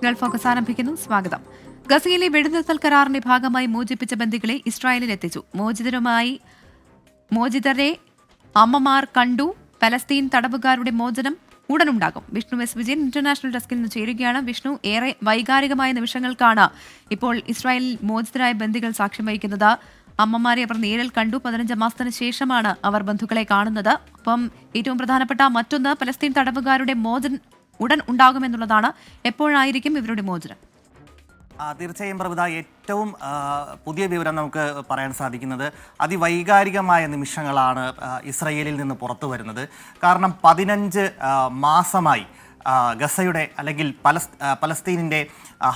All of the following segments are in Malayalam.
ഗൾഫ് ഫോക്കസ് ആരംഭിക്കുന്നു. സ്വാഗതം. ഗസയിലെ വെടിനിർത്തൽ കരാറിന്റെ ഭാഗമായി മോചിപ്പിച്ച ബന്ദികളെ ഇസ്രായേലിൽ എത്തിച്ചു. മോചിതരെ അമ്മമാർ കണ്ടു. പലസ്തീൻ തടവുകാരുടെ മോചനം ഉടനുണ്ടാകും. വിഷ്ണു എസ് വിജയൻ ഇന്റർനാഷണൽ ഡെസ്കിൽ നിന്ന് ചേരുകയാണ്. വിഷ്ണു, ഏറെ വൈകാരികമായ നിമിഷങ്ങൾക്കാണ് ഇപ്പോൾ ഇസ്രായേലിൽ മോചിതരായ ബന്ദികൾ സാക്ഷ്യം വഹിക്കുന്നത്. അമ്മമാരെ അവർ നേരിൽ കണ്ടു. 15 മാസത്തിന് ശേഷമാണ് അവർ ബന്ധുക്കളെ കാണുന്നത്. അപ്പം ഏറ്റവും പ്രധാനപ്പെട്ട മറ്റൊന്ന്, പലസ്തീൻ തടവുകാരുടെ മോചനം ഉടൻ ഉണ്ടാകുമെന്നുള്ളതാണ്. എപ്പോഴായിരിക്കും ഇവരുടെ മോചനം? തീർച്ചയായും പ്രഭുത, ഏറ്റവും പുതിയ വിവരം നമുക്ക് പറയാൻ സാധിക്കുന്നത് അതിവൈകാരികമായ നിമിഷങ്ങളാണ് ഇസ്രയേലിൽ നിന്ന് പുറത്തു വരുന്നത്. കാരണം 15 മാസമായി ഗസയുടെ അല്ലെങ്കിൽ പലസ്തീനിൻ്റെ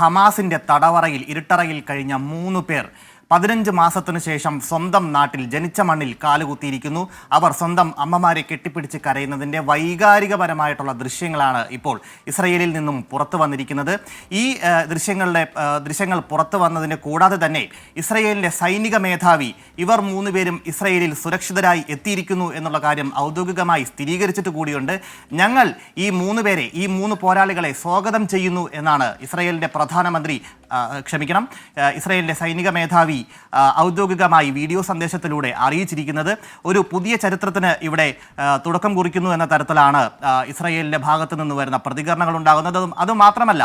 ഹമാസിൻ്റെ തടവറയിൽ ഇരുട്ടറയിൽ കഴിഞ്ഞ 3 പേർ 15 മാസത്തിനു ശേഷം സ്വന്തം നാട്ടിൽ ജനിച്ച മണ്ണിൽ കാലുകുത്തിയിരിക്കുന്നു. അവർ സ്വന്തം അമ്മമാരെ കെട്ടിപ്പിടിച്ച് കരയുന്നതിൻ്റെ വൈകാരികപരമായിട്ടുള്ള ദൃശ്യങ്ങളാണ് ഇപ്പോൾ ഇസ്രയേലിൽ നിന്നും പുറത്തു വന്നിരിക്കുന്നത്. ഈ ദൃശ്യങ്ങൾ പുറത്തു വന്നതിന് കൂടാതെ തന്നെ ഇസ്രയേലിൻ്റെ സൈനിക മേധാവി ഇവർ 3 പേരും ഇസ്രയേലിൽ സുരക്ഷിതരായി എത്തിയിരിക്കുന്നു എന്നുള്ള കാര്യം ഔദ്യോഗികമായി സ്ഥിരീകരിച്ചിട്ട് കൂടിയുണ്ട്. ഞങ്ങൾ ഈ 3 പേരെ, ഈ 3 പോരാളികളെ സ്വാഗതം ചെയ്യുന്നു എന്നാണ് ഇസ്രയേലിൻ്റെ ഇസ്രയേലിൻ്റെ സൈനിക മേധാവി ഔദ്യോഗികമായി വീഡിയോ സന്ദേശത്തിലൂടെ അറിയിച്ചിരിക്കുന്നത്. ഒരു പുതിയ ചരിത്രത്തിന് ഇവിടെ തുടക്കം കുറിക്കുന്നു എന്ന തരത്തിലാണ് ഇസ്രയേലിൻ്റെ ഭാഗത്തു നിന്ന് വരുന്ന പ്രതികരണങ്ങൾ ഉണ്ടാകുന്നത്. അതുമാത്രമല്ല,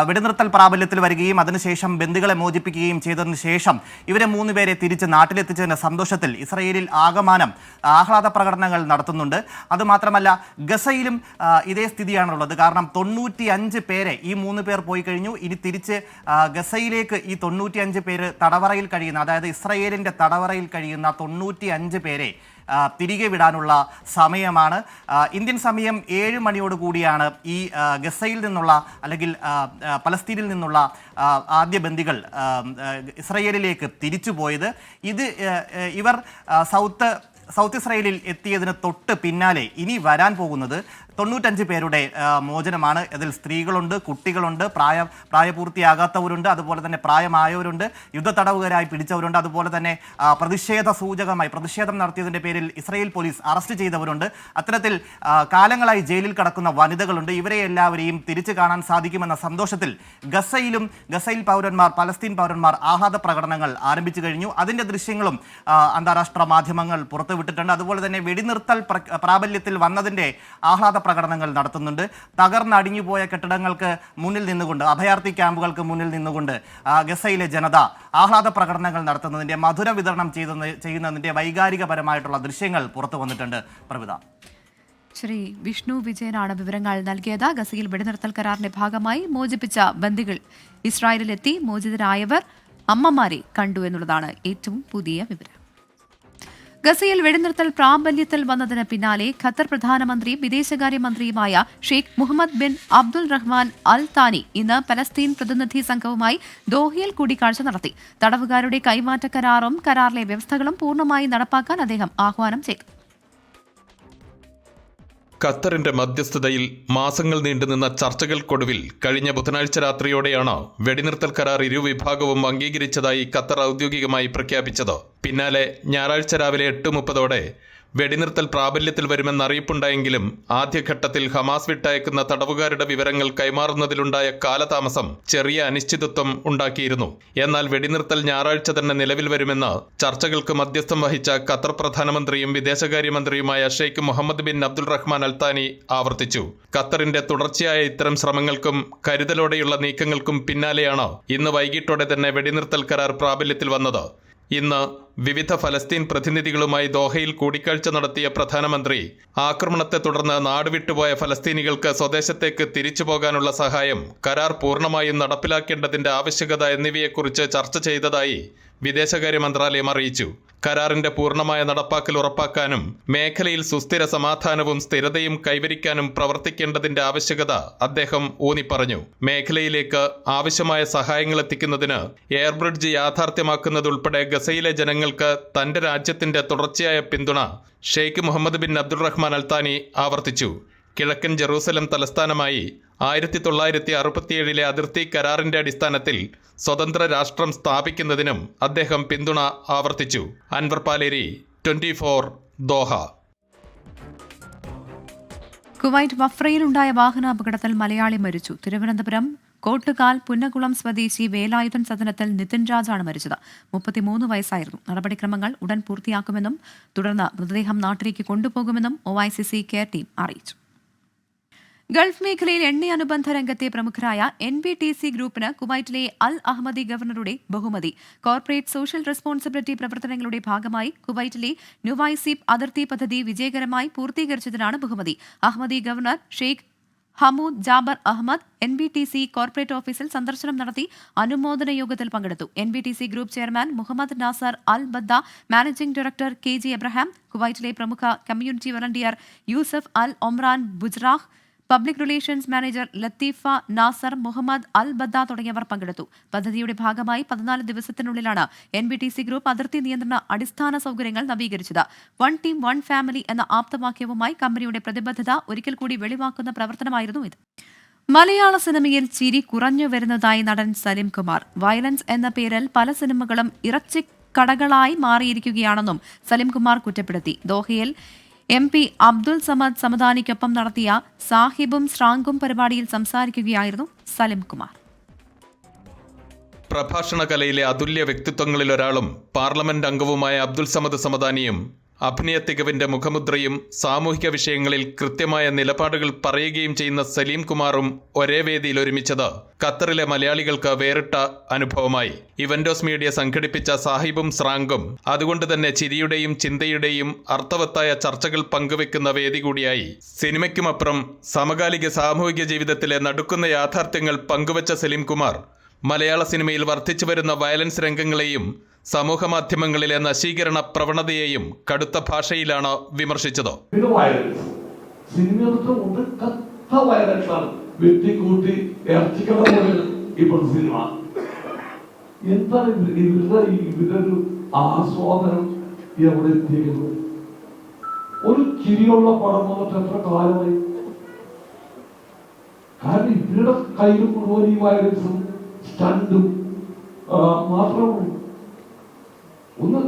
വെടിനിർത്തൽ പ്രാബല്യത്തിൽ വരികയും അതിനുശേഷം ബന്ദികളെ മോചിപ്പിക്കുകയും ചെയ്തതിനു ശേഷം ഇവരെ 3 പേരെ തിരിച്ച് നാട്ടിലെത്തിച്ചതിൻ്റെ സന്തോഷത്തിൽ ഇസ്രയേലിൽ ആകമാനം ആഹ്ലാദ പ്രകടനങ്ങൾ നടത്തുന്നുണ്ട്. അതുമാത്രമല്ല, ഗസയിലും ഇതേ സ്ഥിതിയാണുള്ളത്. കാരണം 95 പേരെ, ഈ 3 പേർ പോയി കഴിഞ്ഞു. ഇനി തിരിച്ച് ഗസയിലേക്ക് ഈ 95 പേര് തടവറയിൽ കഴിയുന്ന, അതായത് ഇസ്രയേലിൻ്റെ തടവറയിൽ കഴിയുന്ന 95 പേരെ തിരികെ വിടാനുള്ള സമയമാണ്. ഇന്ത്യൻ സമയം 7 മണിയോടുകൂടിയാണ് ഈ ഗസയിൽ നിന്നുള്ള അല്ലെങ്കിൽ പലസ്തീനിൽ നിന്നുള്ള ആദ്യ ബന്ദികൾ ഇസ്രയേലിലേക്ക് തിരിച്ചു പോയത്. ഇവർ സൗത്ത് ഇസ്രയേലിൽ എത്തിയതിന് തൊട്ട് പിന്നാലെ ഇനി വരാൻ പോകുന്നത് 95 പേരുടെ മോചനമാണ്. ഇതിൽ സ്ത്രീകളുണ്ട്, കുട്ടികളുണ്ട്, പ്രായപൂർത്തിയാകാത്തവരുണ്ട്, അതുപോലെ തന്നെ പ്രായമായവരുണ്ട്, യുദ്ധത്തടവുകാരായി പിടിച്ചവരുണ്ട്, അതുപോലെ തന്നെ പ്രതിഷേധം നടത്തിയതിൻ്റെ പേരിൽ ഇസ്രയേൽ പോലീസ് അറസ്റ്റ് ചെയ്തവരുണ്ട്. അത്തരത്തിൽ കാലങ്ങളായി ജയിലിൽ കടക്കുന്ന വനിതകളുണ്ട്. ഇവരെ എല്ലാവരെയും തിരിച്ചു കാണാൻ സാധിക്കുമെന്ന സന്തോഷത്തിൽ ഗസയിൽ പലസ്തീൻ പൗരന്മാർ ആഹ്ലാദ പ്രകടനങ്ങൾ ആരംഭിച്ചു കഴിഞ്ഞു. അതിൻ്റെ ദൃശ്യങ്ങളും അന്താരാഷ്ട്ര മാധ്യമങ്ങൾ പുറത്തുവിട്ടിട്ടുണ്ട്. അതുപോലെ തന്നെ വെടിനിർത്തൽ പ്രാബല്യത്തിൽ വന്നതിൻ്റെ ആഹ്ലാദ പ്രകടനങ്ങൾ നടത്തുന്നുണ്ട്. തകർന്നടിഞ്ഞുപോയ കെട്ടിടങ്ങൾക്ക് മുന്നിൽ നിന്നുകൊണ്ട്, അഭയാർത്ഥി ക്യാമ്പുകൾക്ക് മുന്നിൽ നിന്നുകൊണ്ട് ഗസയിലെ ജനത ആഹ്ലാദ പ്രകടനങ്ങൾ നടത്തുന്നതിൻ്റെ, മധുര വിതരണം ചെയ്യുന്നതിൻ്റെ വൈകാരികപരമായിട്ടുള്ള ദൃശ്യങ്ങൾ പുറത്തു വന്നിട്ടുണ്ട്. പ്രവിത. ശ്രീ വിഷ്ണു വിജയനാണ് വിവരങ്ങൾ നൽകിയത്. ഗസയിൽ വെടിനിർത്തൽ കരാറിന്റെ ഭാഗമായി മോചിപ്പിച്ച ബന്ദികൾ ഇസ്രായേലിലെത്തി. മോചിതരായവർ അമ്മമാരെ കണ്ടു എന്നുള്ളതാണ് ഏറ്റവും പുതിയ വിവരം. ഗസയിൽ വെടിനിർത്തൽ പ്രാബല്യത്തിൽ വന്നതിന് പിന്നാലെ ഖത്തർ പ്രധാനമന്ത്രിയും വിദേശകാര്യമന്ത്രിയുമായ ഷെയ്ഖ് മുഹമ്മദ് ബിൻ അബ്ദുൾ റഹ്മാൻ അൽ താനി ഇന്ന് പലസ്തീൻ പ്രതിനിധി സംഘവുമായി ദോഹയിൽ കൂടിക്കാഴ്ച നടത്തി. തടവുകാരുടെ കൈമാറ്റ കരാറും കരാറിലെ വ്യവസ്ഥകളും പൂർണ്ണമായി നടപ്പാക്കാൻ അദ്ദേഹം ആഹ്വാനം ചെയ്തു. ഖത്തറിന്റെ മധ്യസ്ഥതയിൽ മാസങ്ങൾ നീണ്ടുനിന്ന ചർച്ചകൾക്കൊടുവിൽ കഴിഞ്ഞ ബുധനാഴ്ച രാത്രിയോടെയാണ് വെടിനിർത്തൽ കരാർ ഇരുവിഭാഗവും അംഗീകരിച്ചതായി ഖത്തർ ഔദ്യോഗികമായി പ്രഖ്യാപിച്ചത്. പിന്നാലെ ഞായറാഴ്ച രാവിലെ 8:30 വെടിനിർത്തൽ പ്രാബല്യത്തിൽ വരുമെന്ന് അറിയിപ്പുണ്ടായെങ്കിലും ആദ്യഘട്ടത്തിൽ ഹമാസ് വിട്ടയക്കുന്ന തടവുകാരുടെ വിവരങ്ങൾ കൈമാറുന്നതിലുണ്ടായ കാലതാമസം ചെറിയ അനിശ്ചിതത്വം ഉണ്ടാക്കിയിരുന്നു. എന്നാൽ വെടിനിർത്തൽ ഞായറാഴ്ച തന്നെ നിലവിൽ വരുമെന്ന് ചർച്ചകൾക്ക് മധ്യസ്ഥം വഹിച്ച ഖത്തർ പ്രധാനമന്ത്രിയും വിദേശകാര്യമന്ത്രിയുമായ ഷെയ്ഖ് മുഹമ്മദ് ബിൻ അബ്ദുൾ റഹ്മാൻ അൽ താനി ആവർത്തിച്ചു. ഖത്തറിന്റെ തുടർച്ചയായ ഇത്തരം ശ്രമങ്ങൾക്കും കരുതലോടെയുള്ള നീക്കങ്ങൾക്കും പിന്നാലെയാണ് ഇന്ന് വൈകിട്ടോടെ തന്നെ വെടിനിർത്തൽ കരാർ പ്രാബല്യത്തിൽ വന്നത്. ഇന്ന് വിവിധ ഫലസ്തീൻ പ്രതിനിധികളുമായി ദോഹയിൽ കൂടിക്കാഴ്ച നടത്തിയ പ്രധാനമന്ത്രി ആക്രമണത്തെ തുടർന്ന് നാടുവിട്ടുപോയ ഫലസ്തീനികൾക്ക് സ്വദേശത്തേക്ക് തിരിച്ചു പോകാനുള്ള സഹായം, കരാർ പൂർണ്ണമായും നടപ്പിലാക്കേണ്ടതിന്റെ ആവശ്യകത എന്നിവയെക്കുറിച്ച് ചർച്ച ചെയ്തതായി വിദേശകാര്യ മന്ത്രാലയം അറിയിച്ചു. കരാറിന്റെ പൂർണ്ണമായ നടപ്പാക്കൽ ഉറപ്പാക്കാനും മേഖലയിൽ സുസ്ഥിര സമാധാനവും സ്ഥിരതയും കൈവരിക്കാനും പ്രവർത്തിക്കേണ്ടതിന്റെ ആവശ്യകത അദ്ദേഹം ഊന്നിപ്പറഞ്ഞു. മേഖലയിലേക്ക് ആവശ്യമായ സഹായങ്ങൾ എത്തിക്കുന്നതിന് എയർബ്രിഡ്ജ് യാഥാർത്ഥ്യമാക്കുന്നതുൾപ്പെടെ ഗസയിലെ ജനങ്ങൾക്ക് തന്റെ രാജ്യത്തിന്റെ തുടർച്ചയായ പിന്തുണ ഷെയ്ഖ് മുഹമ്മദ് ബിൻ അബ്ദുൾ റഹ്മാൻ അൽ താനി ആവർത്തിച്ചു. കിഴക്കൻ ജെറൂസലം തലസ്ഥാനമായി 1967 അതിർത്തി കരാറിന്റെ അടിസ്ഥാനത്തിൽ സ്വതന്ത്ര രാഷ്ട്രം സ്ഥാപിക്കുന്നതിനും അദ്ദേഹം പിന്തുണ ആവർത്തിച്ചു. അൻവർ പാലേരി, 24 ദോഹ. കുവൈറ്റ് വഫ്രയിലുണ്ടായ വാഹനാപകടത്തിൽ മലയാളി മരിച്ചു. തിരുവനന്തപുരം കോട്ടുകാൽ പുന്നകുളം സ്വദേശി വേലായുധൻ സദനത്തിൽ നിതിൻ രാജാണ് മരിച്ചത്. 33 വയസ്സായിരുന്നു. നടപടിക്രമങ്ങൾ ഉടൻ പൂർത്തിയാക്കുമെന്നും തുടർന്ന് മൃതദേഹം നാട്ടിലേക്ക് കൊണ്ടുപോകുമെന്നും OICC കെയർ ടീം അറിയിച്ചു. ഗൾഫ് മേഖലയിൽ എണ്ണ അനുബന്ധ രംഗത്തെ പ്രമുഖരായ NBTC ഗ്രൂപ്പിന് കുവൈറ്റിലെ അൽ അഹമ്മദി ഗവർണറുടെ ബഹുമതി. കോർപ്പറേറ്റ് സോഷ്യൽ റെസ്പോൺസിബിലിറ്റി പ്രവർത്തനങ്ങളുടെ ഭാഗമായി കുവൈറ്റിലെ നുവൈസീബ് അതിർത്തി പദ്ധതി വിജയകരമായി പൂർത്തീകരിച്ചതിനാണ് ബഹുമതി. Ahmadi governor Sheikh Hamood Jaber Ahmed NBTC corporate ഓഫീസിൽ സന്ദർശനം നടത്തി അനുമോദന യോഗത്തിൽ പങ്കെടുത്തു. NBTC group chairman Mohammed Nasser Al Badda, managing director KG Abraham, കുവൈറ്റിലെ പ്രമുഖ community volunteer Yousef Al Omran Bujrah, public relations manager Latifa Nasser Mohammed Al Badda തുടങ്ങിയവർ പങ്കെടുത്തു. പദ്ധതിയുടെ ഭാഗമായി 14 ദിവസത്തിനുള്ളിലാണ് NBTC ഗ്രൂപ്പ് അതിർത്തി നിയന്ത്രണ അടിസ്ഥാന സൗകര്യങ്ങൾ നവീകരിച്ചത്. വൺ ടീം വൺ ഫാമിലി എന്ന ആപ്തവാക്യവുമായി കമ്പനിയുടെ പ്രതിബദ്ധത ഒരിക്കൽ കൂടി വെളിവാക്കുന്ന പ്രവർത്തനമായിരുന്നു ഇത്. മലയാള സിനിമയിൽ ചിരി കുറഞ്ഞു വരുന്നതായി നടൻ സലിം കുമാർ. വയലൻസ് എന്ന പേരിൽ പല സിനിമകളും ഇറച്ചിക്കടകളായി മാറിയിരിക്കുകയാണെന്നും സലിം കുമാർ കുറ്റപ്പെടുത്തി. ദോഹയിൽ MP അബ്ദുൽ സമദ് സമദാനിക്കൊപ്പം നടത്തിയ സാഹിബും സ്രാങ്കും പരിപാടിയിൽ സംസാരിക്കുകയായിരുന്നു സലിം കുമാർ. പ്രഭാഷണ കലയിലെ അതുല്യ വ്യക്തിത്വങ്ങളിലൊരാളും പാർലമെന്റ് അംഗവുമായ അബ്ദുൽ സമദ് സമദാനിയും അഭിനയ തികവിന്റെ മുഖമുദ്രയും സാമൂഹിക വിഷയങ്ങളിൽ കൃത്യമായ നിലപാടുകൾ പറയുകയും ചെയ്യുന്ന സലീം കുമാറും ഒരേ വേദിയിൽ ഒരുമിച്ചത് ഖത്തറിലെ മലയാളികൾക്ക് വേറിട്ട അനുഭവമായി. ഇവന്റോസ് മീഡിയ സംഘടിപ്പിച്ച സാഹിബും സ്രാങ്കും അതുകൊണ്ട് തന്നെ ചിരിയുടെയും ചിന്തയുടെയും അർത്ഥവത്തായ ചർച്ചകൾ പങ്കുവെക്കുന്ന വേദി കൂടിയായി. സിനിമയ്ക്കുമപ്പുറം സമകാലിക സാമൂഹിക ജീവിതത്തിലെ നടുക്കുന്ന യാഥാർത്ഥ്യങ്ങൾ പങ്കുവച്ച സലീം കുമാർ മലയാള സിനിമയിൽ വർദ്ധിച്ചുവരുന്ന വയലൻസ് രംഗങ്ങളെയും സമൂഹമാധ്യമങ്ങളിലെ നശീകരണ പ്രവണതയെയും കടുത്ത ഭാഷയിലാണ് വിമർശിച്ചത്. ഒരു ചിരിയുള്ള പടം വന്നിട്ട് എത്ര കാലമായി? കാരണം ഇവരുടെ കയ്യിൽ മുഴുവൻ ഈ വയലൻസും സ്റ്റണ്ടും മാത്രമേ ഒന്ന്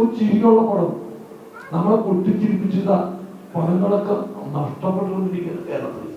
ഒരു ചിരിയുള്ള പടം നമ്മളെ പൊട്ടിച്ചിരിപ്പിച്ച പടങ്ങളൊക്കെ നഷ്ടപ്പെട്ടുകൊണ്ടിരിക്കുന്ന കേരളത്തിൽ.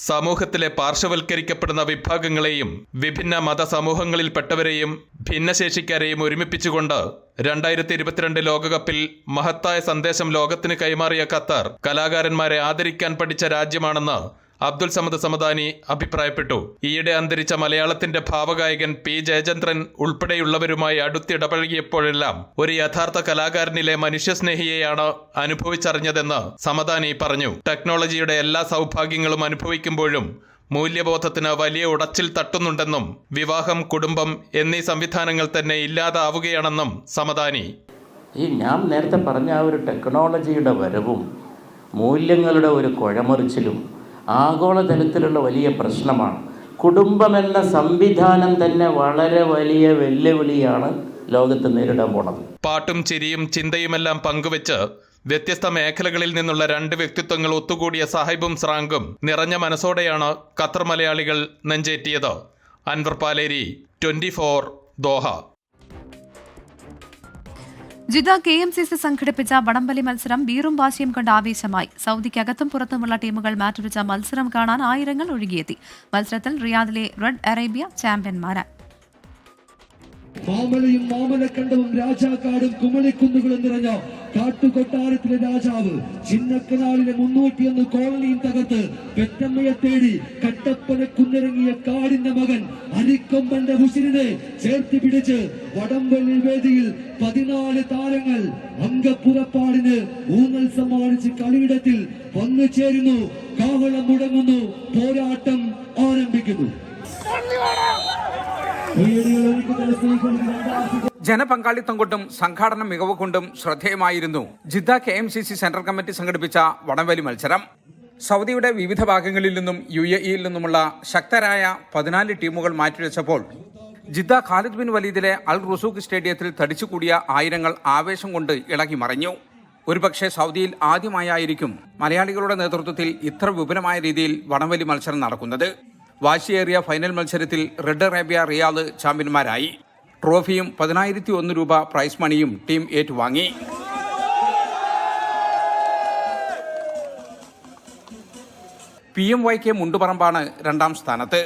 സമൂഹത്തിലെ പാർശ്വവൽക്കരിക്കപ്പെടുന്ന വിഭാഗങ്ങളെയും വിഭിന്ന മതസമൂഹങ്ങളിൽപ്പെട്ടവരെയും ഭിന്നശേഷിക്കാരെയും ഒരുമിപ്പിച്ചുകൊണ്ട് 2022 ലോകകപ്പിൽ മഹത്തായ സന്ദേശം ലോകത്തിന് കൈമാറിയ ഖത്തർ കലാകാരന്മാരെ ആദരിക്കാൻ പഠിച്ച രാജ്യമാണെന്ന് അബ്ദുൽ സമദ് സമദാനി അഭിപ്രായപ്പെട്ടു. ഈയിടെ അന്തരിച്ച മലയാളത്തിന്റെ ഭാവഗായകൻ P ജയചന്ദ്രൻ ഉൾപ്പെടെയുള്ളവരുമായി അടുത്തിടപഴകിയപ്പോഴെല്ലാം ഒരു യഥാർത്ഥ കലാകാരനിലെ മനുഷ്യസ്നേഹിയെയാണ് അനുഭവിച്ചറിഞ്ഞതെന്ന് സമദാനി പറഞ്ഞു. ടെക്നോളജിയുടെ എല്ലാ സൗഭാഗ്യങ്ങളും അനുഭവിക്കുമ്പോഴും മൂല്യബോധത്തിന് വലിയ ഉടച്ചിൽ തട്ടുന്നുണ്ടെന്നും വിവാഹം, കുടുംബം എന്നീ സംവിധാനങ്ങൾ തന്നെ ഇല്ലാതാവുകയാണെന്നും സമദാനി. ഞാൻ നേരത്തെ പറഞ്ഞ ആ ഒരു ടെക്നോളജിയുടെ വരവും മൂല്യങ്ങളുടെ ഒരു കുഴമറിച്ചിലും ആഗോളതലത്തിലുള്ള വലിയ പ്രശ്നമാണ്. കുടുംബമെന്ന സംവിധാനം തന്നെ വളരെ വലിയ വെല്ലുവിളിയാണ് ലോകത്ത് നേരിടാൻ പോണത്. പാട്ടും ചിരിയും ചിന്തയുമെല്ലാം പങ്കുവെച്ച് വ്യത്യസ്ത മേഖലകളിൽ നിന്നുള്ള 2 വ്യക്തിത്വങ്ങൾ ഒത്തുകൂടിയ സാഹിബും സ്രാങ്കും നിറഞ്ഞ മനസ്സോടെയാണ് ഖത്തർ മലയാളികൾ നെഞ്ചേറ്റിയത്. Anwar Paleri, 24 Doha. Jeddah KMCC സംഘടിപ്പിച്ച വടംവലി മത്സരം വീറും വാശിയും കൊണ്ട് ആവേശമായി. സൗദിക്കകത്തും പുറത്തുമുള്ള ടീമുകൾ മാറ്റുരച്ച മത്സരം കാണാൻ ആയിരങ്ങൾ ഒഴുകിയെത്തി. മത്സരത്തിൽ റിയാദിലെ റെഡ് അറേബ്യ ചാമ്പ്യന്മാരായി. മാമലയും മാമലക്കണ്ടവും രാജാക്കാടും കുമളിക്കുന്നുകളും നിറഞ്ഞ കാട്ടുകൊട്ടാരത്തിലെ രാജാവ് ചിന്നക്കനാലിലെ 301 കോളനിയും തകർത്ത് പെറ്റമ്മയെ തേടി കട്ടപ്പന കുന്നിറങ്ങിയ കാടിന്റെ മകൻ അരിക്കൊമ്പന്റെ ഹുസിനെ ചേർത്ത് പിടിച്ച് വടംവലി വേദിയിൽ 14 താരങ്ങൾ അംഗപ്പുറപ്പാടിന് ഊന്നൽ സമ്മാനിച്ച് കളിയിടത്തിൽ വന്നു ചേരുന്നു. കാഹളം മുടങ്ങുന്നു, പോരാട്ടം ആരംഭിക്കുന്നു. ജനപങ്കാളിത്തം കൊണ്ടും സംഘാടന മികവ് കൊണ്ടും ശ്രദ്ധേയമായിരുന്നു ജിദ്ദ KMCC സെൻട്രൽ കമ്മിറ്റി സംഘടിപ്പിച്ച വടംവലി മത്സരം. സൗദിയുടെ വിവിധ ഭാഗങ്ങളിൽ നിന്നും UAE-യിൽ നിന്നുമുള്ള ശക്തരായ 14 ടീമുകൾ മാറ്റിവെച്ചപ്പോൾ ജിദ്ദ ഖാലിദ് ബിൻ വലീദിലെ അൽ റുസൂഖ് സ്റ്റേഡിയത്തിൽ തടിച്ചുകൂടിയ ആയിരങ്ങൾ ആവേശം കൊണ്ട് ഇളകി മറിഞ്ഞു. ഒരുപക്ഷെ സൗദിയിൽ ആദ്യമായായിരിക്കും മലയാളികളുടെ നേതൃത്വത്തിൽ ഇത്ര വിപുലമായ രീതിയിൽ വടംവലി മത്സരം നടക്കുന്നത്. വാശിയേറിയ ഫൈനൽ മത്സരത്തിൽ റെഡ് അറേബ്യ റിയാദ് ചാമ്പ്യന്മാരായി. ട്രോഫിയും 10,001 രൂപ പ്രൈസ് മണിയും ടീം ഏറ്റുവാങ്ങി. PMYK മുണ്ടുപറമ്പാണ് 2ാം സ്ഥാനത്ത്.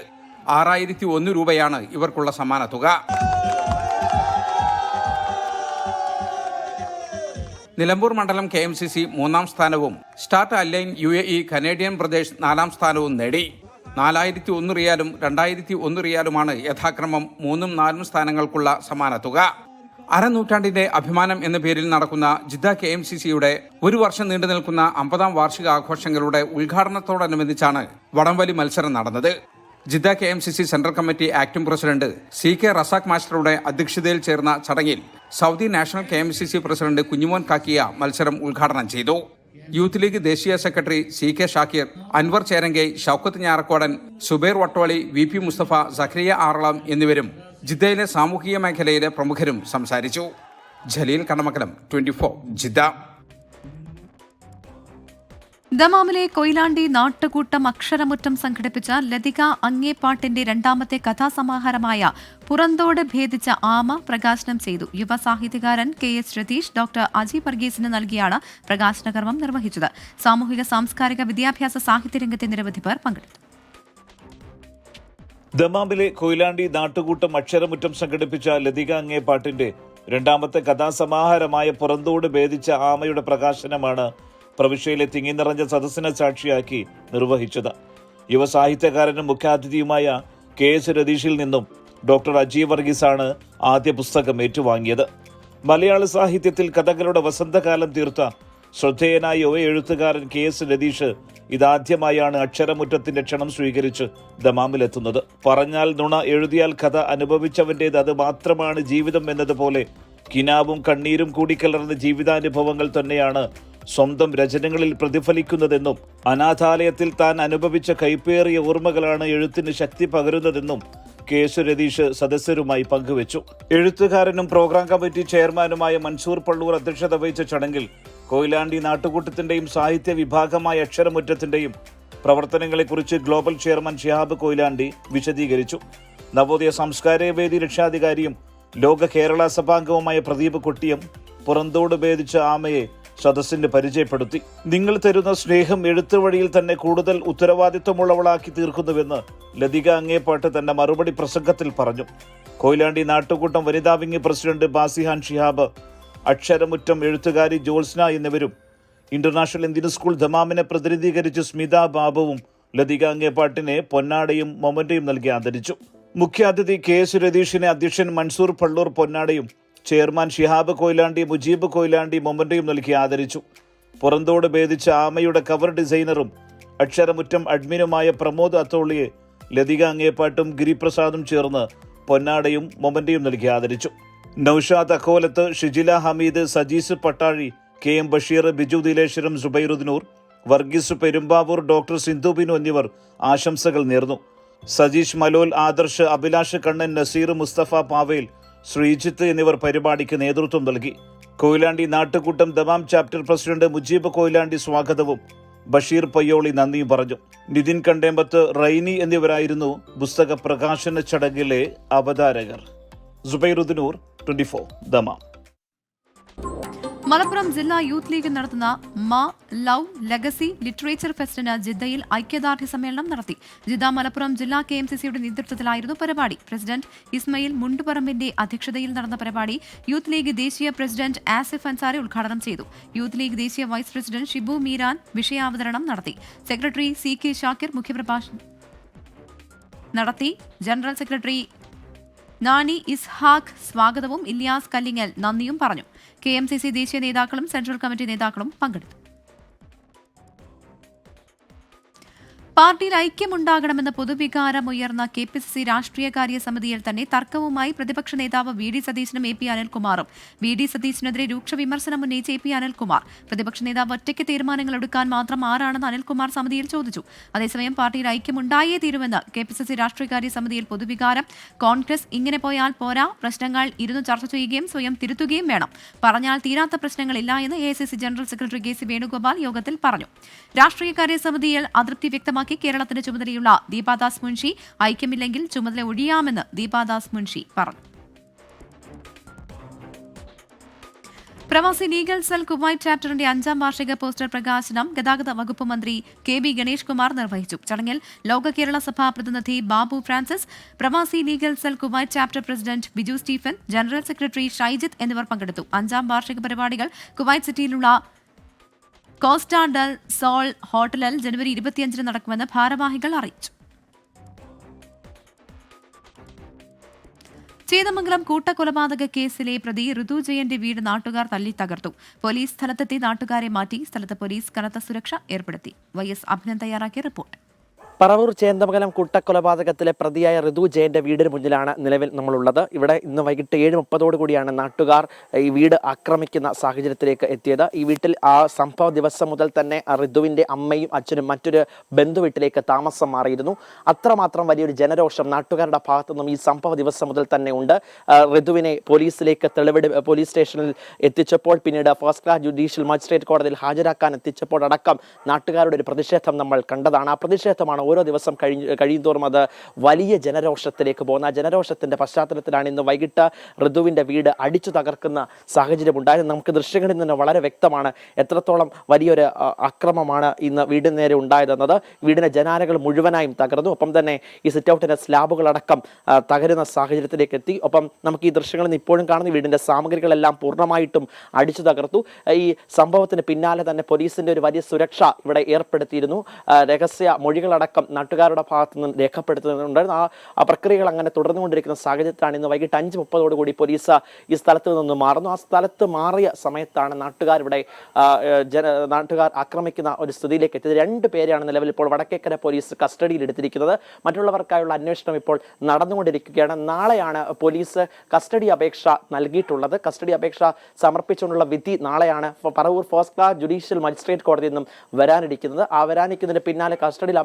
6,001 രൂപയാണ് ഇവർക്കുള്ള സമ്മാന തുക. നിലമ്പൂർ മണ്ഡലം KMCC 3ാം സ്ഥാനവും start align UAE Canadian brothers 4ാം സ്ഥാനവും നേടി. 4,001 റിയാലും 2,001 റിയാലുമാണ് യഥാക്രമം 3ഉം 4ഉം സ്ഥാനങ്ങൾക്കുള്ള സമ്മാന തുക. അരനൂറ്റാണ്ടിന്റെ അഭിമാനം എന്ന പേരിൽ നടക്കുന്ന ജിദ്ദ KMCCയുടെ ഒരു വർഷം നീണ്ടു നിൽക്കുന്ന 50ാം വാർഷിക ആഘോഷങ്ങളുടെ ഉദ്ഘാടനത്തോടനുബന്ധിച്ചാണ് വടംവലി മത്സരം നടന്നത്. Jeddah KMCC central committee acting president CK Razak മാസ്റ്ററുടെ അധ്യക്ഷതയിൽ ചേർന്ന ചടങ്ങിൽ Saudi national KMCC president Kunjumon Kakkiya മത്സരം ഉദ്ഘാടനം ചെയ്തു. യൂത്ത് ലീഗ് ദേശീയ secretary CK Shakir, Anwar Cherange, Shoukath Njarakodan, Subair Vattoli, VP Musthafa, Sakhariya Aralam എന്നിവരും ജിദ്ദയിലെ സാമൂഹിക മേഖലയിലെ പ്രമുഖരും സംസാരിച്ചു. ജലീൽ കണ്ണമക്കലം, 24 ജിദ്ദ. ദമാമിലെ കൊയിലാണ്ടി നാട്ടുകൂട്ടം അക്ഷരമുറ്റം സംഘടിപ്പിച്ച ലതിക അങ്ങേപ്പാട്ടിന്റെ 2ാമത്തെ കഥാസമാഹാരമായ പുറന്തോട് ഭേദിച്ച ആമ പ്രകാശനം ചെയ്തു. യുവ സാഹിത്യകാരൻ KS രതീഷ് ഡോക്ടർ അജി വർഗീസിന് നൽകിയാണ് പ്രകാശന കർമ്മം നിർവഹിച്ചത്. സാമൂഹിക സാംസ്കാരിക വിദ്യാഭ്യാസ സാഹിത്യരംഗത്തെ നിരവധി പേർ പങ്കെടുത്തു. ദമാമിലെ കൊയിലാണ്ടി നാട്ടുകൂട്ടം അക്ഷരമുറ്റം സംഘടിപ്പിച്ച ലതിക അങ്ങേപ്പാട്ടിന്റെ 2ാമത്തെ കഥാസമാഹാരമായ പുറന്തോട് ഭേദിച്ച ആമയുടെ പ്രകാശനമാണ് പ്രവിശ്യയിലെ തിങ്ങി നിറഞ്ഞ സദസ്സിനെ സാക്ഷിയാക്കി നിർവഹിച്ചത്. യുവ സാഹിത്യകാരനും മുഖ്യാതിഥിയുമായ KS രതീഷിൽ നിന്നും ഡോക്ടർ അജി വർഗീസാണ് ആദ്യ പുസ്തകം ഏറ്റുവാങ്ങിയത്. മലയാള സാഹിത്യത്തിൽ കഥകളുടെ വസന്തകാലം തീർത്ത ശ്രദ്ധേയനായ യുവ എഴുത്തുകാരൻ KS രതീഷ് ഇതാദ്യമായാണ് അക്ഷരമുറ്റത്തിന്റെ ക്ഷണം സ്വീകരിച്ച് ദമാമിലെത്തുന്നത്. പറഞ്ഞാൽ നുണ, എഴുതിയാൽ കഥ, അനുഭവിച്ചവന്റേത് അത് മാത്രമാണ് ജീവിതം എന്നതുപോലെ കിനാവും കണ്ണീരും കൂടിക്കലർന്ന ജീവിതാനുഭവങ്ങൾ തന്നെയാണ് സ്വന്തം രചനകളിൽ പ്രതിഫലിക്കുന്നതെന്നും അനാഥാലയത്തിൽ താൻ അനുഭവിച്ച കൈപ്പേറിയ ഓർമ്മകളാണ് എഴുത്തിന് ശക്തി പകരുന്നതെന്നും KS രതീഷ് സദസ്യരുമായി പങ്കുവച്ചു. എഴുത്തുകാരനും പ്രോഗ്രാം കമ്മിറ്റി ചെയർമാനുമായ മൻസൂർ പള്ളൂർ അധ്യക്ഷത വഹിച്ച ചടങ്ങിൽ കൊയിലാണ്ടി നാട്ടുകൂട്ടത്തിന്റെയും സാഹിത്യ വിഭാഗമായ അക്ഷരമുറ്റത്തിന്റെയും പ്രവർത്തനങ്ങളെക്കുറിച്ച് ഗ്ലോബൽ ചെയർമാൻ ഷിഹാബ് കൊയിലാണ്ടി വിശദീകരിച്ചു. നവോദയ സാംസ്കാരിക വേദി രക്ഷാധികാരിയും ലോക കേരള സഭാംഗവുമായ പ്രദീപ് കൊട്ടിയം പുറന്തോട് ഭേദിച്ച ആമയെ സദസ്സിന് പരിചയപ്പെടുത്തി. നിങ്ങൾ തരുന്ന സ്നേഹം എഴുത്ത് വഴിയിൽ തന്നെ കൂടുതൽ ഉത്തരവാദിത്വമുള്ളവളാക്കി തീർക്കുന്നുവെന്ന് ലതിക അങ്ങേപ്പാട്ട് തന്റെ മറുപടി പ്രസംഗത്തിൽ പറഞ്ഞു. കൊയിലാണ്ടി നാട്ടുകൂട്ടം വനിതാ വിംഗ് പ്രസിഡന്റ് ബാസിഹാൻ ഷിഹാബ്, അക്ഷരമുറ്റം എഴുത്തുകാരി ജോത്സ്ന എന്നിവരും ഇന്റർനാഷണൽ ഇന്ത്യൻ സ്കൂൾ ദമാമിനെ പ്രതിനിധീകരിച്ച് സ്മിത ബാബുവും ലതിക അങ്ങേപ്പാട്ടിനെ പൊന്നാടയും മൊമന്റയും നൽകി ആദരിച്ചു. മുഖ്യാതിഥി KS രതീഷിനെ അധ്യക്ഷൻ മൻസൂർ പള്ളൂർ പൊന്നാടയും ചെയർമാൻ ഷിഹാബ് കൊയിലാണ്ടി, മുജീബ് കൊയിലാണ്ടി മൊമന്റയും നൽകി ആദരിച്ചു. പുറന്തോട് ഭേദിച്ച ആമയുടെ കവർ ഡിസൈനറും അക്ഷരമുറ്റം അഡ്മിനുമായ പ്രമോദ് അത്തോളിയെ ലതിക അങ്ങേപ്പാട്ടും ഗിരിപ്രസാദും ചേർന്ന് പൊന്നാടയും മൊമന്റയും നൽകി ആദരിച്ചു. നൌഷാദ് അക്കോലത്ത്, ഷിജില ഹമീദ്, സജീസ് പട്ടാഴി, KM ബഷീർ, ബിജു ദിലേശ്വരം, സുബൈറുദ്നൂർ, വർഗീസ് പെരുമ്പാവൂർ, ഡോക്ടർ സിന്ധു ബിനു എന്നിവർ ആശംസകൾ നേർന്നു. സജീഷ് മലോൽ, ആദർശ്, അഭിലാഷ് കണ്ണൻ, നസീർ, മുസ്തഫ പാവേൽ, ശ്രീജിത്ത് എന്നിവർ പരിപാടിക്ക് നേതൃത്വം നൽകി. കൊയിലാണ്ടി നാട്ടുകൂട്ടം Dammam chapter president Mujeeb Koyilandy സ്വാഗതവും ബഷീർ പയ്യോളി നന്ദിയും പറഞ്ഞു. നിതിൻ കണ്ടേമ്പത്ത്, റൈനി എന്നിവരായിരുന്നു പുസ്തക പ്രകാശന ചടങ്ങിലെ അവതാരകർ. സുബൈറുദ്നൂർ, 24 ദമാം. മലപ്പുറം ജില്ലാ യൂത്ത് ലീഗ് നടത്തുന്ന മാ ലവ് ലെഗസി ലിറ്ററേച്ചർ ഫെസ്റ്റിന് ജിദ്ദയിൽ ഐക്യദാർഢ്യ സമ്മേളനം നടത്തി. ജിദ്ദ മലപ്പുറം ജില്ലാ KMCCയുടെ നേതൃത്വത്തിലായിരുന്നു പരിപാടി. പ്രസിഡന്റ് ഇസ്മയിൽ മുണ്ടുപറമ്പിന്റെ അധ്യക്ഷതയിൽ നടന്ന പരിപാടി യൂത്ത് ലീഗ് ദേശീയ പ്രസിഡന്റ് ആസിഫ് അൻസാരി ഉദ്ഘാടനം ചെയ്തു. യൂത്ത് ലീഗ് ദേശീയ വൈസ് പ്രസിഡന്റ് ഷിബു മീരാൻ വിഷയാവതരണം നടത്തി. സെക്രട്ടറി CK ഷാക്കിർ മുഖ്യപ്രഭാഷണം നടത്തി. ജനറൽ സെക്രട്ടറി നാനി ഇസ്ഹാഖ് സ്വാഗതവും ഇല്യാസ് കല്ലിങ്ങൽ നന്ദിയും പറഞ്ഞു. KMCC ദേശീയ നേതാക്കളും സെൻട്രൽ കമ്മിറ്റി നേതാക്കളും പങ്കെടുത്തു. പാർട്ടിയിൽ ഐക്യമുണ്ടാകണമെന്ന പൊതുവികാരമുയർന്ന KPCC രാഷ്ട്രീയകാര്യ സമിതിയിൽ തന്നെ തർക്കവുമായി പ്രതിപക്ഷ നേതാവ് VD സതീശനും AP അനിൽകുമാറും. VD സതീശനെതിരെ രൂക്ഷ വിമർശനം ഉന്നയിച്ച AP അനിൽകുമാർ, പ്രതിപക്ഷ നേതാവ് ഒറ്റയ്ക്ക് തീരുമാനങ്ങൾ എടുക്കാൻ മാത്രം ആരാണെന്ന് അനിൽകുമാർ സമിതിയിൽ ചോദിച്ചു. അതേസമയം പാർട്ടിയിൽ ഐക്യമുണ്ടായേ തീരുമെന്ന് KPCC രാഷ്ട്രീയകാര്യ സമിതിയിൽ പൊതുവികാരം. കോൺഗ്രസ് ഇങ്ങനെ പോയാൽ പോരാ, പ്രശ്നങ്ങൾ ഇരുന്ന് ചർച്ച ചെയ്യുകയും സ്വയം തിരുത്തുകയും വേണം. പറഞ്ഞാൽ തീരാത്ത പ്രശ്നങ്ങളില്ല എന്ന് AICC general secretary KC Venugopal യോഗത്തിൽ പറഞ്ഞു. രാഷ്ട്രീയകാര്യ സമിതിയിൽ അതൃപ്തി വ്യക്തമാക്കി കേരളത്തിന് ചുമതലയുള്ള ദീപാദാസ് മുൻഷി, ഐക്യമില്ലെങ്കിൽ ചുമതല ഒഴിയാമെന്ന് ദീപാദാസ് മുൻഷി പറഞ്ഞു. പ്രവാസി ലീഗൽ സെൽ കുവൈറ്റ് ചാപ്റ്ററിന്റെ 5ാം വാർഷിക പോസ്റ്റർ പ്രകാശനം ഗതാഗത വകുപ്പ് മന്ത്രി കെ ബി ഗണേഷ് കുമാർ നിർവഹിച്ചു. ചടങ്ങിൽ ലോക കേരള സഭാ പ്രതിനിധി Babu Francis, Pravasi legal cell Kuwait chapter president Biju Stephen, general secretary Shaijith എന്നിവർ പങ്കെടുത്തു. 5ാം വാർഷിക പരിപാടികൾ കുവൈറ്റ് സിറ്റിയിലുള്ള കോസ്റ്റ ഡൽ സോൾ ഹോട്ടലിൽ ജനുവരി 25 നടക്കുമെന്ന് ഭാരവാഹികൾ അറിയിച്ചു. ചേതമംഗലം കൂട്ടക്കൊലപാതക കേസിലെ പ്രതി ഋതു ജയന്റെ വീട് നാട്ടുകാർ തല്ലി തകർത്തു. പോലീസ് സ്ഥലത്തെത്തി നാട്ടുകാരെ മാറ്റി. സ്ഥലത്ത് പോലീസ് കനത്ത സുരക്ഷ ഏർപ്പെടുത്തി. YS അഭിനന്ദൻ തയ്യാറാക്കിയ റിപ്പോർട്ട്. പറവൂർ ചേന്ദമംഗലം കൂട്ടക്കൊലപാതകത്തിലെ പ്രതിയായ ഋതു ജയന്റെ വീടിന് മുന്നിലാണ് നിലവിൽ നമ്മളുള്ളത്. ഇവിടെ ഇന്ന് വൈകിട്ട് 7:30 കൂടിയാണ് നാട്ടുകാർ ഈ വീട് ആക്രമിക്കുന്ന സാഹചര്യത്തിലേക്ക് എത്തിയത്. ഈ വീട്ടിൽ ആ സംഭവ ദിവസം മുതൽ തന്നെ ഋതുവിന്റെ അമ്മയും അച്ഛനും മറ്റൊരു ബന്ധു വീട്ടിലേക്ക് താമസം മാറിയിരുന്നു. അത്രമാത്രം വലിയൊരു ജനരോഷം നാട്ടുകാരുടെ ഭാഗത്തു നിന്നും ഈ സംഭവ ദിവസം മുതൽ തന്നെ ഉണ്ട്. ഋതുവിനെ പോലീസിലേക്ക് പോലീസ് സ്റ്റേഷനിൽ എത്തിച്ചപ്പോൾ, പിന്നീട് ഫസ്റ്റ് ക്ലാസ് ജുഡീഷ്യൽ മജിസ്ട്രേറ്റ് കോടതിയിൽ ഹാജരാക്കാൻ എത്തിച്ചപ്പോൾ അടക്കം നാട്ടുകാരുടെ ഒരു പ്രതിഷേധം നമ്മൾ കണ്ടതാണ്. ആ പ്രതിഷേധമാണ് ഓരോ ദിവസം കഴിയുന്തോറും അത് വലിയ ജനരോഷത്തിലേക്ക് പോകുന്ന. ആ ജനരോഷത്തിന്റെ പശ്ചാത്തലത്തിലാണ് ഇന്ന് വൈകിട്ട് ഋതുവിന്റെ വീട് അടിച്ചു തകർക്കുന്ന സാഹചര്യം ഉണ്ടായത്. നമുക്ക് ദൃശ്യങ്ങളിൽ നിന്ന് വളരെ വ്യക്തമാണ് എത്രത്തോളം വലിയൊരു അക്രമമാണ് ഇന്ന് വീടിന് നേരെ ഉണ്ടായതെന്നത്. വീടിന്റെ ജനാലകൾ മുഴുവനായും തകർന്നു. ഒപ്പം തന്നെ ഈ സിറ്റ് ഔട്ടിന്റെ സ്ലാബുകളടക്കം തകരുന്ന സാഹചര്യത്തിലേക്ക് എത്തി. ഒപ്പം നമുക്ക് ഈ ദൃശ്യങ്ങളിൽ നിന്ന് ഇപ്പോഴും കാണുന്ന വീടിന്റെ സാമഗ്രികളെല്ലാം പൂർണ്ണമായിട്ടും അടിച്ചു തകർത്തു. ഈ സംഭവത്തിന് പിന്നാലെ തന്നെ പോലീസിന്റെ ഒരു വലിയ സുരക്ഷ ഇവിടെ ഏർപ്പെടുത്തിയിരുന്നു. രഹസ്യ മൊഴികളടക്കം നാട്ടുകാരുടെ ഭാഗത്തു നിന്ന് രേഖപ്പെടുത്തുന്നുണ്ടായിരുന്നു. ആ പ്രക്രിയകൾ അങ്ങനെ തുടർന്നുകൊണ്ടിരിക്കുന്ന സാഹചര്യത്തിലാണ് ഇന്ന് വൈകിട്ട് 5:30 കൂടി പോലീസ് ഈ സ്ഥലത്ത് നിന്ന് മാറുന്നു. ആ സ്ഥലത്ത് മാറിയ സമയത്താണ് നാട്ടുകാർ ആക്രമിക്കുന്ന ഒരു സ്ഥിതിയിലേക്ക് എത്തിയത്. 2 പേരെയാണ് നിലവിൽ ഇപ്പോൾ വടക്കേക്കര പോലീസ് കസ്റ്റഡിയിൽ എടുത്തിരിക്കുന്നത്. മറ്റുള്ളവർക്കായുള്ള അന്വേഷണം ഇപ്പോൾ നടന്നുകൊണ്ടിരിക്കുകയാണ്. നാളെയാണ് പോലീസ് കസ്റ്റഡി അപേക്ഷ നൽകിയിട്ടുള്ളത്. കസ്റ്റഡി അപേക്ഷ സമർപ്പിച്ചുകൊണ്ടുള്ള വിധി നാളെയാണ് Paravur first class judicial magistrate കോടതിയിൽ നിന്നും വരാനിരിക്കുന്നത്. ആ വരാനിരിക്കുന്നതിന് പിന്നാലെ കസ്റ്റഡിയിൽ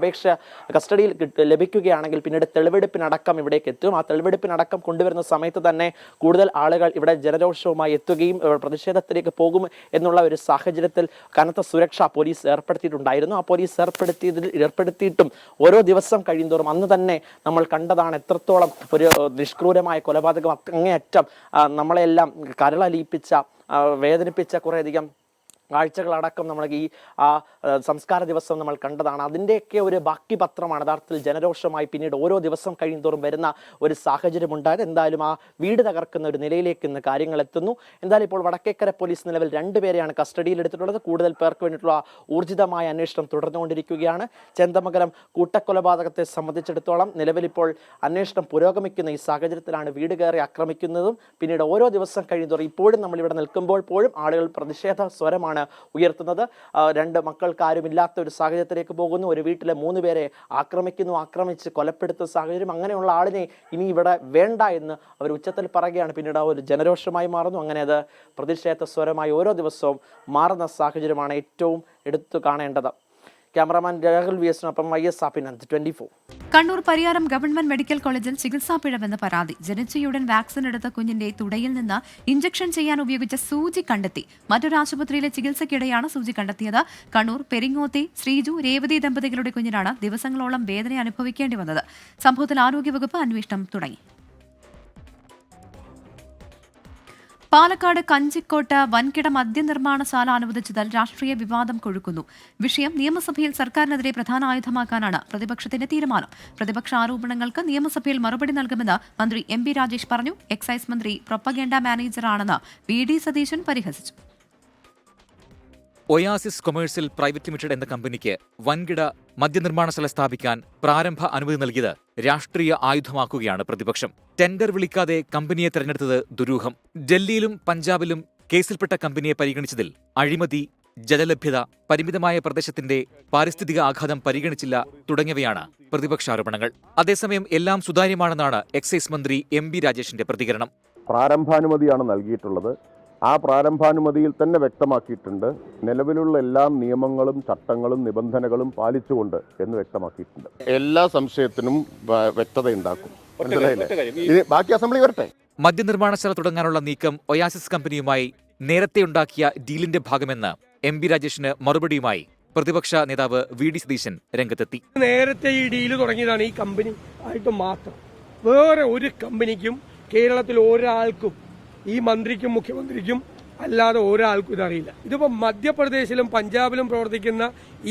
ലഭിക്കുകയാണെങ്കിൽ പിന്നീട് തെളിവെടുപ്പിനടക്കം ഇവിടേക്ക് എത്തും. ആ തെളിവെടുപ്പിനടക്കം കൊണ്ടുവരുന്ന സമയത്ത് തന്നെ കൂടുതൽ ആളുകൾ ഇവിടെ ജനരോഷവുമായി എത്തുകയും പ്രതിഷേധത്തിലേക്ക് പോകും എന്നുള്ള ഒരു സാഹചര്യത്തിൽ കനത്ത സുരക്ഷ പോലീസ് ഏർപ്പെടുത്തിയിട്ടുണ്ടായിരുന്നു. ആ പോലീസ് ഏർപ്പെടുത്തിയിട്ടും ഓരോ ദിവസം കഴിയുന്തോറും അന്ന് തന്നെ നമ്മൾ കണ്ടതാണ് എത്രത്തോളം ഒരു നിഷ്ക്രൂരമായ കൊലപാതകം അങ്ങേയറ്റം നമ്മളെല്ലാം കരളലിയിപ്പിച്ച വേദനിപ്പിച്ച കുറേയധികം കാഴ്ചകളടക്കം നമ്മൾ ഈ സംസ്കാര ദിവസം നമ്മൾ കണ്ടതാണ്. അതിൻ്റെയൊക്കെ ഒരു ബാക്കി പത്രമാണ് യഥാർത്ഥത്തിൽ ജനരോഷമായി പിന്നീട് ഓരോ ദിവസം കഴിയുന്തോറും വരുന്ന ഒരു സാഹചര്യം ഉണ്ടായത്. എന്തായാലും ആ വീട് തകർക്കുന്ന ഒരു നിലയിലേക്ക് ഇന്ന് കാര്യങ്ങൾ എത്തുന്നു. എന്തായാലും ഇപ്പോൾ വടക്കേക്കര പോലീസ് നിലവിൽ 2 പേരെയാണ് കസ്റ്റഡിയിൽ എടുത്തിട്ടുള്ളത്. കൂടുതൽ പേർക്ക് വേണ്ടിയിട്ടുള്ള ഊർജിതമായ അന്വേഷണം തുടർന്നുകൊണ്ടിരിക്കുകയാണ്. ചേന്ദമംഗലം കൂട്ടക്കൊലപാതകത്തെ സംബന്ധിച്ചിടത്തോളം നിലവിൽ ഇപ്പോൾ അന്വേഷണം പുരോഗമിക്കുന്ന ഈ സാഹചര്യത്തിലാണ് വീട് കയറി ആക്രമിക്കുന്നതും പിന്നീട് ഓരോ ദിവസം കഴിയുന്തോറും ഇപ്പോഴും നമ്മളിവിടെ നിൽക്കുമ്പോൾ പോലും ആളുകൾ പ്രതിഷേധ സ്വരമാണ് ഉയർത്തുന്നത്. 2 മക്കൾക്ക് ആരുമില്ലാത്ത ഒരു സാഹചര്യത്തിലേക്ക് പോകുന്നു. ഒരു വീട്ടിലെ 3 പേരെ ആക്രമിച്ച് കൊലപ്പെടുത്തുന്ന സാഹചര്യം. അങ്ങനെയുള്ള ആളിനെ ഇനി ഇവിടെ വേണ്ട എന്ന് അവർ ഉച്ചത്തിൽ പറയുകയാണ്. പിന്നീട് ഒരു ജനരോഷമായി മാറുന്നു. അങ്ങനെ അത് പ്രതിഷേധ സ്വരമായി ഓരോ ദിവസവും മാറുന്ന സാഹചര്യമാണ് ഏറ്റവും എടുത്തു കാണേണ്ടത്. ക്യാമറാമാൻ രാഹുൽ വിഎസിനൊപ്പം YS Abhinand, 24. Kannur Pariyaram government medical കോളേജിൽ ചികിത്സാ പിഴവെന്ന് പരാതി. ജനിച്ചയുടൻ വാക്സിൻ എടുത്ത കുഞ്ഞിന്റെ തുടയിൽ നിന്ന് ഇഞ്ചക്ഷൻ ചെയ്യാൻ ഉപയോഗിച്ച സൂചി കണ്ടെത്തി. മറ്റൊരു ആശുപത്രിയിലെ ചികിത്സയ്ക്കിടെയാണ് സൂചി കണ്ടെത്തിയത്. കണ്ണൂർ പെരിങ്ങോത്തി ശ്രീജു രേവതി ദമ്പതികളുടെ കുഞ്ഞിനാണ് ദിവസങ്ങളോളം വേദന അനുഭവിക്കേണ്ടി വന്നത്. സംഭവത്തിൽ ആരോഗ്യവകുപ്പ് അന്വേഷണം തുടങ്ങി. പാലക്കാട് കഞ്ചിക്കോട്ട് വൻകിട മദ്യനിർമ്മാണശാല അനുവദിച്ചതിൽ രാഷ്ട്രീയ വിവാദം കൊഴുക്കുന്നു. വിഷയം നിയമസഭയിൽ സർക്കാരിനെതിരെ പ്രധാന ആയുധമാക്കാനാണ് പ്രതിപക്ഷത്തിന്റെ തീരുമാനം. പ്രതിപക്ഷ ആരോപണങ്ങൾക്ക് നിയമസഭയിൽ മറുപടി നൽകുമെന്ന് മന്ത്രി MB രാജേഷ് പറഞ്ഞു. എക്സൈസ് മന്ത്രി പ്രൊപ്പഗേണ്ട മാനേജറാണെന്ന് VD സതീശൻ പരിഹസിച്ചു. ഒയാസിസ് കൊമേഴ്സ്യൽ പ്രൈവറ്റ് ലിമിറ്റഡ് എന്ന കമ്പനിക്ക് വൻകിട മദ്യനിർമ്മാണശാല സ്ഥാപിക്കാൻ പ്രാരംഭ അനുമതി നൽകിയത് രാഷ്ട്രീയ ആയുധമാക്കുകയാണ് പ്രതിപക്ഷം. ടെൻഡർ വിളിക്കാതെ കമ്പനിയെ തെരഞ്ഞെടുത്തത് ദുരൂഹം. ഡൽഹിയിലും പഞ്ചാബിലും കേസിൽപ്പെട്ട കമ്പനിയെ പരിഗണിച്ചതിൽ അഴിമതി, ജലലഭ്യത, പരിമിതമായ പ്രദേശത്തിന്റെ പാരിസ്ഥിതിക ആഘാതം പരിഗണിച്ചില്ല തുടങ്ങിയവയാണ് പ്രതിപക്ഷാരോപണങ്ങൾ. അതേസമയം എല്ലാം സുതാര്യമാണെന്നാണ് എക്സൈസ് മന്ത്രി MB രാജേഷിന്റെ പ്രതികരണം. പ്രാരംഭാനുമതിയാണ് നൽകിയിട്ടുള്ളത്. ആ പ്രാരംഭാനുമതിയിൽ തന്നെ വ്യക്തമാക്കിയിട്ടുണ്ട് നിലവിലുള്ള എല്ലാ നിയമങ്ങളും ചട്ടങ്ങളും നിബന്ധനകളും പാലിച്ചുകൊണ്ട് എന്ന് വ്യക്തമാക്കിയിട്ടുണ്ട്. എല്ലാ സംശയത്തിനും വ്യക്തതയുണ്ടാക്കും. ബാക്കി അസംബ്ലി വരട്ടെ. മദ്യനിർമ്മാണശാല തുടങ്ങാനുള്ള നീക്കം ഒയാസിസ് കമ്പനിയുമായി നേരത്തെയുണ്ടാക്കിയ ഡീലിന്റെ ഭാഗമെന്ന് MB രാജേഷിന് മറുപടിയുമായി പ്രതിപക്ഷ നേതാവ് VD സതീശൻ രംഗത്തെത്തി. നേരത്തെ ഈ ഡീല് തുടങ്ങിയതാണ് ഈ കമ്പനി ആയിട്ട് മാത്രം. വേറെ ഒരു കമ്പനിക്കും കേരളത്തിൽ ഒരാൾക്കും ഈ മന്ത്രിക്കും മുഖ്യമന്ത്രിക്കും അല്ലാതെ ഒരാൾക്കും ഇതറിയില്ല. ഇതിപ്പോൾ മധ്യപ്രദേശിലും പഞ്ചാബിലും പ്രവർത്തിക്കുന്ന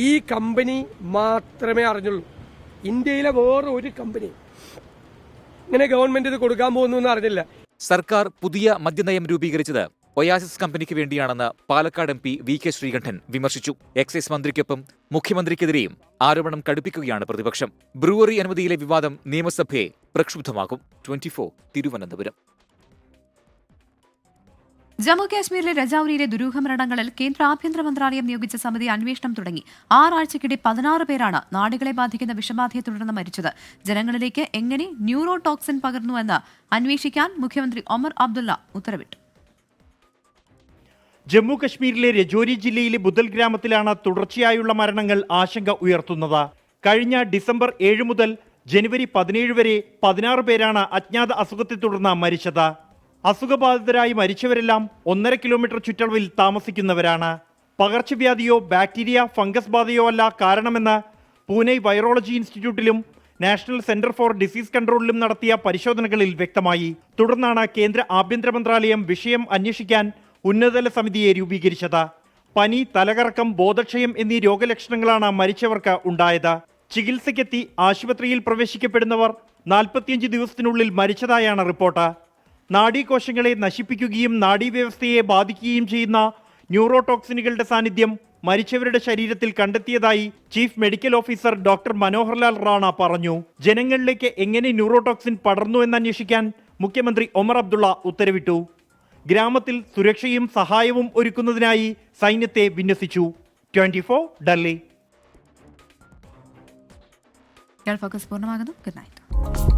ഈ കമ്പനി മാത്രമേ അറിഞ്ഞുള്ളൂ. ഇന്ത്യയിലെ വേറെ ഒരു കമ്പനി ഇങ്ങനെ ഗവൺമെന്റ് ഇത് കൊടുക്കാൻ പോകുന്നു എന്ന് അറിഞ്ഞില്ല. സർക്കാർ പുതിയ മദ്യനയം രൂപീകരിച്ചത് ഒയാസിസ് കമ്പനിക്ക് വേണ്ടിയാണെന്ന് പാലക്കാട് MP VK ശ്രീകണ്ഠൻ വിമർശിച്ചു. എക്സൈസ് മന്ത്രിക്കൊപ്പം മുഖ്യമന്ത്രിക്കെതിരെയും ആരോപണം കടുപ്പിക്കുകയാണ് പ്രതിപക്ഷം. ബ്രൂവറി അനുമതിയിലെ വിവാദം നിയമസഭയെ പ്രക്ഷുബ്ധമാക്കും. 24 തിരുവനന്തപുരം. ജമ്മു കാശ്മീരിലെ രജൌരിയിലെ ദുരൂഹമരണങ്ങളിൽ കേന്ദ്ര ആഭ്യന്തര മന്ത്രാലയം നിയോഗിച്ച സമിതി അന്വേഷണം തുടങ്ങി. 6 ആഴ്ചക്കിടെ 16 പേരാണ് നാടുകളെ ബാധിക്കുന്ന വിഷബാധയെ തുടർന്ന് മരിച്ചത്. ജനങ്ങളിലേക്ക് എങ്ങനെ ന്യൂറോ ടോക്സിൻ പകർന്നുവെന്ന് അന്വേഷിക്കാൻ മുഖ്യമന്ത്രി ഒമർ അബ്ദുള്ള ഉത്തരവിട്ടു. ജമ്മു കശ്മീരിലെ രജോരി ജില്ലയിലെ ബുദൽ ഗ്രാമത്തിലാണ് തുടർച്ചയായുള്ള മരണങ്ങൾ ആശങ്ക ഉയർത്തുന്നത്. കഴിഞ്ഞ ഡിസംബർ 7 മുതൽ ജനുവരി 17 വരെ 16 പേരാണ് അജ്ഞാത അസുഖത്തെ തുടർന്ന് മരിച്ചത്. അസുഖബാധിതരായി മരിച്ചവരെല്ലാം 1.5 കിലോമീറ്റർ ചുറ്റളവിൽ താമസിക്കുന്നവരാണ്. പകർച്ചവ്യാധിയോ ബാക്ടീരിയ ഫംഗസ് ബാധയോ അല്ല കാരണമെന്ന് പൂനെ വൈറോളജി ഇൻസ്റ്റിറ്റ്യൂട്ടിലും നാഷണൽ സെന്റർ ഫോർ ഡിസീസ് കൺട്രോളിലും നടത്തിയ പരിശോധനകളിൽ വ്യക്തമായി. തുടർന്നാണ് കേന്ദ്ര ആഭ്യന്തര മന്ത്രാലയം വിഷയം അന്വേഷിക്കാൻ ഉന്നതതല സമിതിയെ രൂപീകരിച്ചത്. പനി, തലകറക്കം, ബോധക്ഷയം എന്നീ രോഗലക്ഷണങ്ങളാണ് മരിച്ചവർക്ക് ഉണ്ടായത്. ചികിത്സയ്ക്കെത്തി ആശുപത്രിയിൽ പ്രവേശിക്കപ്പെടുന്നവർ 45 ദിവസത്തിനുള്ളിൽ മരിച്ചതായാണ് റിപ്പോർട്ട്. നാഡീകോശങ്ങളെ നശിപ്പിക്കുകയും നാഡീവ്യവസ്ഥയെ ബാധിക്കുകയും ചെയ്യുന്ന ന്യൂറോടോക്സിനുകളുടെ സാന്നിധ്യം മരിച്ചവരുടെ ശരീരത്തിൽ കണ്ടെത്തിയതായി chief medical officer doctor Manoharlal Rana പറഞ്ഞു. ജനങ്ങളിലേക്ക് എങ്ങനെ ന്യൂറോടോക്സിൻ പടർന്നു എന്നന്വേഷിക്കാൻ മുഖ്യമന്ത്രി ഒമർ അബ്ദുള്ള ഉത്തരവിട്ടു. ഗ്രാമത്തിൽ സുരക്ഷയും സഹായവും ഒരുക്കുന്നതിനായി സൈന്യത്തെ വിന്യസിച്ചു. 24 ഡൽഹി. ഫോക്കസ് പൂർണ്ണമാകുന്നു. Good night.